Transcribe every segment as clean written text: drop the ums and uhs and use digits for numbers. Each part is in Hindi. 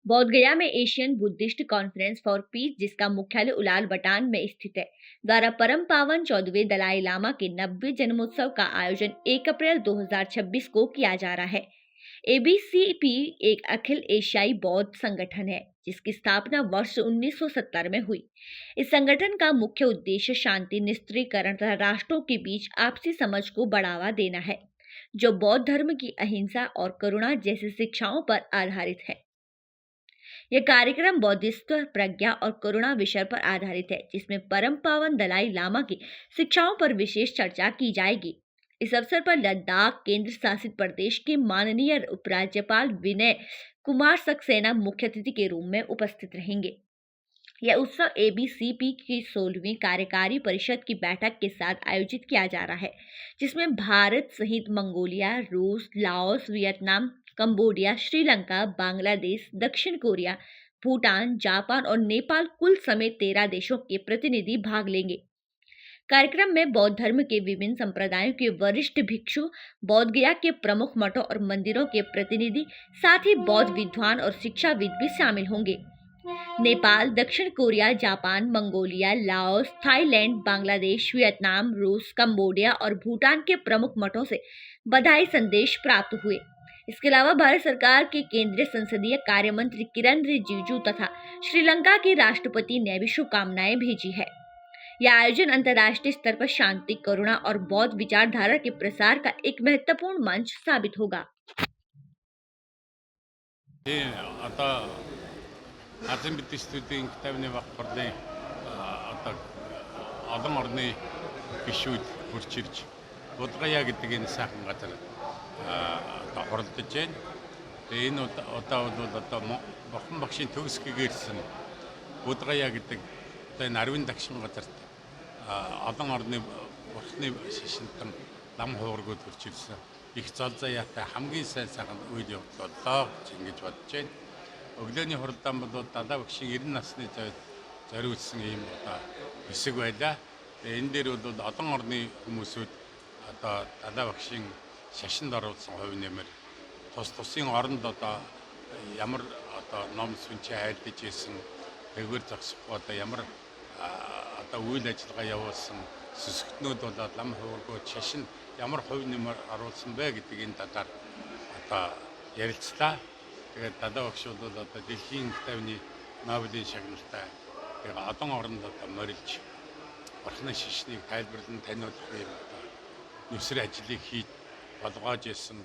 बोध गया में Asian Buddhist conference for piece, जिसका मुख्यालय उलाल बटान में स्थित है, द्वारा परम पावन 14वें दलाई लामा के 90वें जन्मोत्सव का आयोजन 1 अप्रैल 2026 को किया जा रहा है। एबीसीपी एक अखिल एशियाई बौद्ध संगठन है जिसकी स्थापना वर्ष 1970 में हुई। इस संगठन का मुख्य उद्देश्य शांति, निस्त्रीकरण तथा राष्ट्रों के बीच आपसी समझ को बढ़ावा देना है, जो बौद्ध धर्म की अहिंसा और करुणा जैसी शिक्षाओं पर आधारित है। यह कार्यक्रम बौद्धिस्ट प्रज्ञा और करुणा विषय पर आधारित है, जिसमें परम पावन दलाई लामा की शिक्षाओं पर विशेष चर्चा की जाएगी। इस अवसर पर लद्दाख केंद्र शासित प्रदेश के माननीय उपराज्यपाल विनय कुमार सक्सेना मुख्य अतिथि के रूप में उपस्थित रहेंगे। यह उत्सव एबीसीपी की 16वीं कार्यकारी परिषद की बैठक के साथ आयोजित किया जा रहा है, जिसमें भारत सहित मंगोलिया, रूस, Laos, Vietnam, Cambodia, Sri Lanka, Bangladesh, दक्षिण कोरिया, भूटान, जापान और नेपाल कुल समेत 13 देशों के प्रतिनिधि भाग लेंगे। कार्यक्रम में बौद्ध धर्म के विभिन्न संप्रदायों के वरिष्ठ भिक्षु, बोध गया के प्रमुख मठों और मंदिरों के प्रतिनिधि, साथ ही बौद्ध विद्वान और शिक्षाविद भी शामिल होंगे। नेपाल, दक्षिण Korea, Japan, Mongolia, Laos, Thailand, Bangladesh, Vietnam, रूस, कंबोडिया और भूटान के प्रमुख मठों से बधाई संदेश प्राप्त हुए। इसके अलावा भारत सरकार के केंद्रीय संसदीय कार्य मंत्री किरण रिजिजू तथा श्रीलंका के राष्ट्रपति ने भी शुभकामनाएं भेजी है। यह आयोजन अंतर्राष्ट्रीय स्तर पर शांति, करुणा और बौद्ध विचारधारा के प्रसार का एक महत्वपूर्ण मंच साबित होगा। Азийн мэдээ студийн китабны баг хурлын одоо олон орны гишүүд хурж ирж Будгая гэдэг энэ сайхан газар одоо хуралдаж байна. Тэгээ энэ удаа бол одоо Бурхан багшийн төгсгийгээрсэн Будгая гэдэг одоо энэ 10 дагшин газарт олон орны Бурханы шашинтан лам хуургууд хурж ирсэн. Их зол заяатай хамгийн сайн сайхан үйл явдал боллоо гэж бодож байна. Өглөөний хуралдаан бол далаа багшийн 90 насны зориулсан ийм одоо хэсэг байлаа. Энэ дээр бол олон орны хүмүүсүүд одоо далаа багшийн шашинд оруулсан хувь нэмэр тусын оронд одоо ямар одоо ном сүнчээ айлдаж ирсэн, тэгвэр зогсохгүй одоо ямар одоо үйл ажиллагаа явуулсан сүсгтнүүд бол лам хуургууд шашинд ямар хувь нэмэр оруулсан бэ гэдгийг энэ талаар одоо ярилцлаа. Тэгээд далаа багш бол одоо дэлхийн китабны Нобелийн шагналтай тэгээд олон оронд одоо морилж Бурханы шашныг тайлбарлан таниулах юм одоо нүсэр ажлыг хийж болгоож ирсэн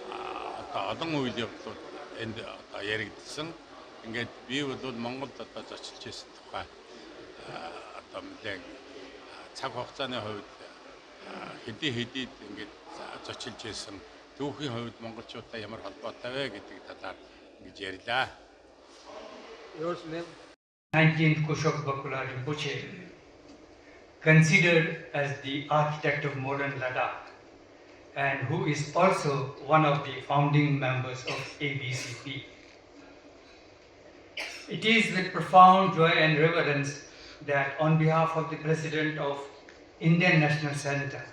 одоо олон үйл явдлууд энд одоо яригдсан. Ингээд би бол Монголд одоо зочилж ирсэн тухай одоо нэлээд цаг хугацааны хувьд хэдий ингээд зочилж ирсэн түүхийн хувьд монголчуудтай ямар холбоотой вэ гэдэг талаар ингэж ярьлаа. Yours name? 19th Kushok Bakula Rinpoche, considered as the architect of modern Ladakh and who is also one of the founding members of ABCP. It is with profound joy and reverence that on behalf of the President of Indian National Center,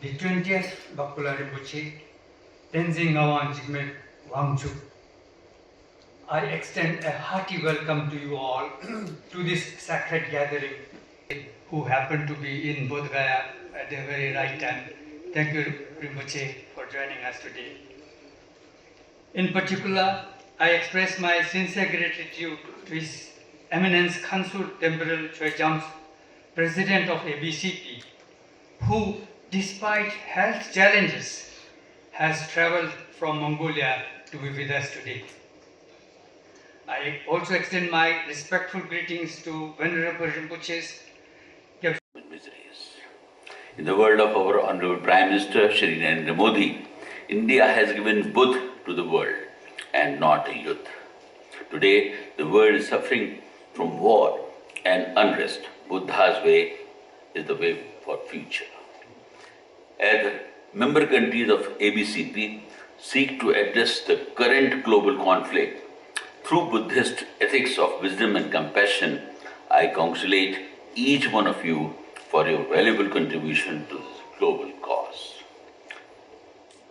the 20th Bakula Rinpoche, Tenzin Ngawang Jigme Wangchuk, I extend a hearty welcome to you all to this sacred gathering who happen to be in Bodh Gaya at the very right time. Thank you, Rinpoche, for joining us today. In particular, I express my sincere gratitude to His Eminence Khansur Temporal Choijams, President of ABCP, who, despite health challenges, has travelled from Mongolia to be with us today. I also extend my respectful greetings to Venerable Rinpoches. In the word of our Honorable Prime Minister Shri Narendra Modi, India has given Buddha to the world and not youth. Today, the world is suffering from war and unrest. Buddha's way is the way for future. As member countries of ABCP seek to address the current global conflict through Buddhist ethics of wisdom and compassion, I congratulate each one of you for your valuable contribution to this global cause.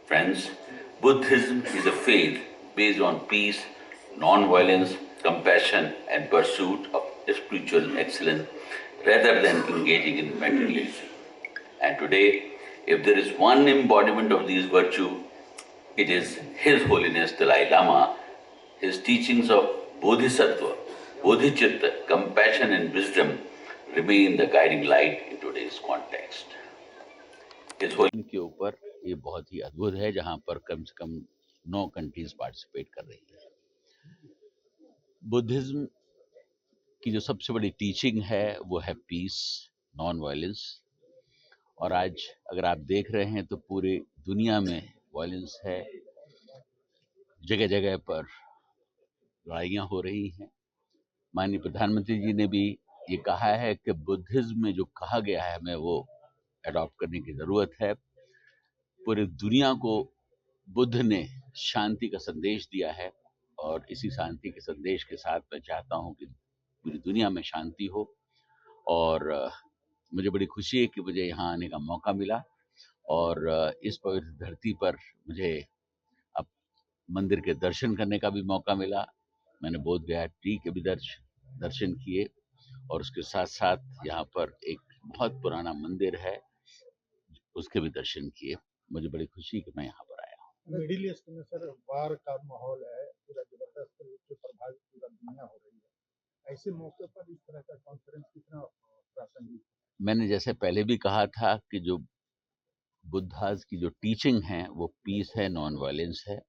Friends, Buddhism is a faith based on peace, non-violence, compassion, and pursuit of spiritual excellence rather than engaging in materialism. And today, if there is one embodiment of these virtues, it is His Holiness Dalai Lama. His teachings of Bodhisattva, Bodhicitta, compassion, and wisdom remain the guiding light in today's context. His Holiness के ऊपर ये बहुत ही अद्भुत है, जहाँ पर कम से कम 9 कंट्रीज पार्टिसिपेट कर रही है। बुद्धिज्म की जो सबसे बड़ी टीचिंग है वो है पीस, नॉन वायलेंस। और आज अगर आप देख रहे हैं तो पूरी दुनिया में वायलेंस है, जगह जगह पर लड़ाइयाँ हो रही हैं। माननीय प्रधानमंत्री जी ने भी ये कहा है कि बुद्धिज्म में जो कहा गया है हमें वो अडॉप्ट करने की ज़रूरत है। पूरी दुनिया को बुद्ध ने शांति का संदेश दिया है और इसी शांति के संदेश के साथ मैं चाहता हूँ कि पूरी दुनिया में शांति हो। और मुझे बड़ी खुशी है कि मुझे यहाँ आने का मौका मिला और इस पवित्र धरती पर मुझे अब मंदिर के दर्शन करने का भी मौका मिला। मैंने बोध गया ट्री के भी दर्शन किए और उसके साथ साथ यहाँ पर एक बहुत पुराना मंदिर है, उसके भी दर्शन किए। मुझे बड़ी खुशी कि मैं यहाँ पर आया हूँ। मिडिल ईस्ट में सर वार का माहौल है, पूरा जबरदस्त रूप से प्रभावित पूरा दुनिया हो रही है। ऐसे मौके पर इस तरह का कॉन्फ्रेंस कितना प्रासंगिक? मैंने जैसे पहले भी कहा था कि जो बुद्धास की जो टीचिंग है वो पीस है, नॉन वायलेंस है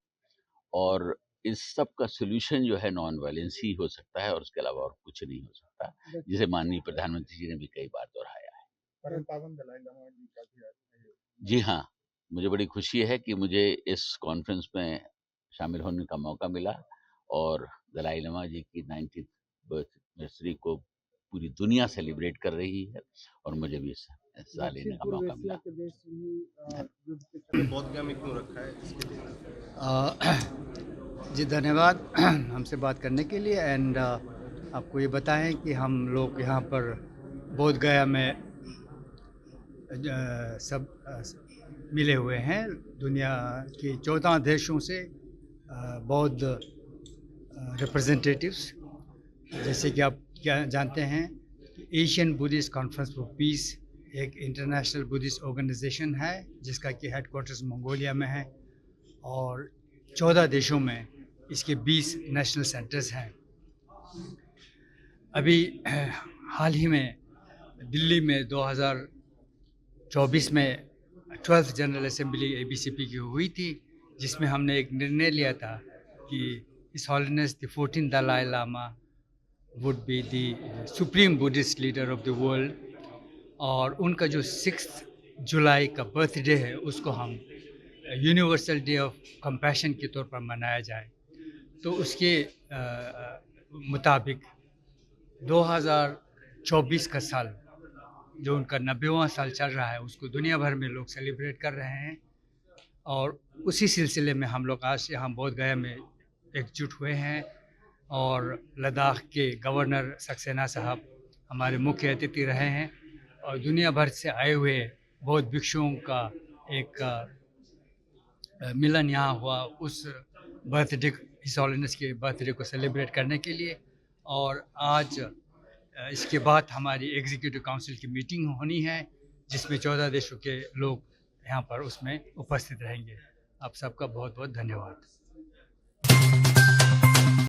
और इस सब का सोल्यूशन जो है नॉन वायलेंस ही हो सकता है और उसके अलावा और कुछ नहीं हो सकता, जिसे माननीय प्रधानमंत्री जी ने भी कई बार दोहराया है। परम पावन दलाई लामा जी का भी जी हाँ, मुझे बड़ी खुशी है कि मुझे इस कॉन्फ्रेंस में शामिल होने का मौका मिला और दलाई लामा जी की 90th बर्थ एनिवर्सरी को पूरी दुनिया सेलिब्रेट कर रही है और मुझे भी हिस्सा लेने का मौका मिला। बोधगया में क्यों रखा है इसके लिए? जी धन्यवाद हमसे बात करने के लिए। एंड आपको ये बताएं कि हम लोग यहाँ पर बोधगया में सब मिले हुए हैं दुनिया के 14 देशों से बौद्ध रिप्रेजेंटेटिव्स। जैसे कि आप क्या जानते हैं कि Asian Buddhist conference for piece एक इंटरनेशनल बुद्धिस्ट ऑर्गेनाइजेशन है जिसका कि हेडक्वार्टर्स मंगोलिया में है और 14 देशों में इसके 20 नेशनल सेंटर्स हैं। अभी हाल ही में दिल्ली में 2024 में 12th जनरल असेंबली ABCP की हुई थी, जिसमें हमने एक निर्णय लिया था कि His Holiness the 14th Dalai Lama would be the supreme Buddhist leader of the world और उनका जो 6th जुलाई का बर्थडे है उसको हम यूनिवर्सल डे ऑफ कंपैशन के तौर पर मनाया जाए। तो उसके मुताबिक 2024 का साल जो उनका 90वां साल चल रहा है उसको दुनिया भर में लोग सेलिब्रेट कर रहे हैं और उसी सिलसिले में हम लोग आज यहाँ बोधगया में एकजुट हुए हैं और लद्दाख के गवर्नर सक्सेना साहब हमारे मुख्य अतिथि रहे हैं और दुनिया भर से आए हुए बौद्ध भिक्षुओं का एक मिलन यहाँ हुआ उस बर्थडे, हिज हॉलीनेस के बर्थडे को सेलिब्रेट करने के लिए। और आज इसके बाद हमारी एग्जीक्यूटिव काउंसिल की मीटिंग होनी है जिसमें 14 देशों के लोग यहाँ पर उसमें उपस्थित रहेंगे। आप सबका बहुत बहुत धन्यवाद।